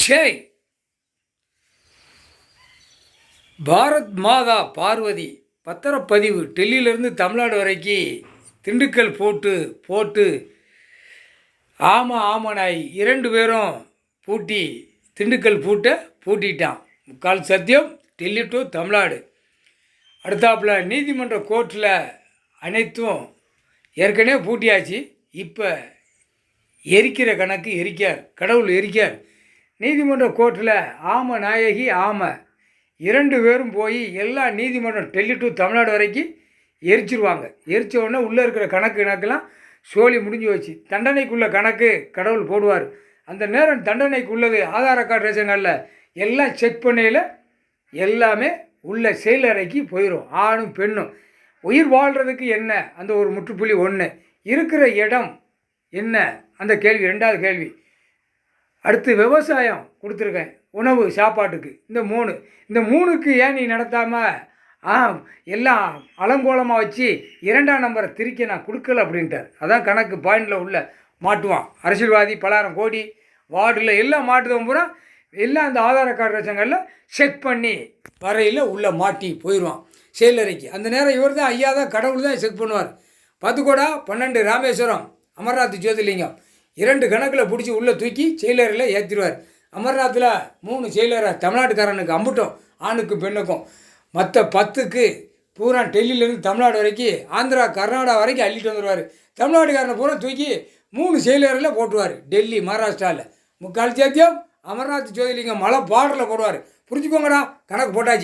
ஜெய் பாரத் மாதா பார்வதி பத்திரப்பதிவு டெல்லியிலேருந்து தமிழ்நாடு வரைக்கும் திண்டுக்கல் போட்டு ஆமனாய் 2 பேரும் திண்டுக்கல் பூட்டிட்டான். முக்கால் சத்தியம் டெல்லி டு தமிழ்நாடு. அடுத்தாப்புல நீதிமன்ற கோர்ட்டில் அனைத்தும் ஏற்கனவே பூட்டியாச்சு. இப்போ எரிக்கிற கணக்கு கடவுள் எரிக்கார். நீதிமன்ற கோர்ட்டில் நாயகி 2 பேரும் போய் எல்லா நீதிமன்றம் டெல்லி டு தமிழ்நாடு வரைக்கும் எரிச்சிருவாங்க. எரிச்ச உடனே உள்ளே இருக்கிற கணக்கெல்லாம் சோழி முடிஞ்சு வச்சு தண்டனைக்குள்ள கணக்கு கடவுள் போடுவார். அந்த நேரம் தண்டனைக்குள்ளது ஆதார கார்டு ரேஷன் கார்டில் எல்லாம் செக் பண்ணையில் எல்லாமே உள்ள செயலறைக்கு போயிடும். ஆணும் பெண்ணும் உயிர் வாழ்கிறதுக்கு என்ன அந்த ஒரு முற்றுப்புள்ளி 1 இருக்கிற இடம் என்ன அந்த கேள்வி 2வது கேள்வி. அடுத்து விவசாயம் கொடுத்துருக்கேன், உணவு சாப்பாட்டுக்கு இந்த 3க்கு ஏன் நீ நடத்தாமல் எல்லாம் அலங்கோலமாக வச்சு 2ஆம் நம்பரை திருக்க நான் கொடுக்கல அப்படின்ட்டார். அதான் கணக்கு பாயிண்டில் உள்ள மாட்டுவான். அரசியல்வாதி பலாயிரம் கோடி வார்டில் எல்லாம் மாட்டுதவன் பூரா எல்லாம் அந்த ஆதார கார்டு ரேஷன்களில் செக் பண்ணி வரையில் உள்ளே மாட்டி போயிடுவான் செயலறைக்கு. அந்த நேரம் இவர் தான் ஐயா தான் கடவுள் தான் செக் பண்ணுவார். 10 கோடா 12 ராமேஸ்வரம் அமர்நாத் ஜோதிலிங்கம் 2 கணக்கில் பிடிச்சி உள்ளே தூக்கி செயலறையில் ஏற்றிடுவார். அமர்நாத்தில் 3 செயலரை தமிழ்நாட்டுக்காரனுக்கு அம்புட்டோம், ஆணுக்கும் பெண்ணுக்கும். மற்ற 10க்கு பூரா டெல்லியிலேருந்து தமிழ்நாடு வரைக்கும் ஆந்திரா கர்நாடகா வரைக்கும் அள்ளிட்டு வந்துடுவார். தமிழ்நாட்டுக்காரனை பூரா தூக்கி 3 செயலரில் போட்டுருவார். டெல்லி மகாராஷ்டிராவில் முக்கால் சாத்தியம் அமர்நாத் ஜோதிலிங்கம் மலை பார்டரில் போடுவார். புரிஞ்சுக்கோங்கடா, கணக்கு போட்டாச்சு.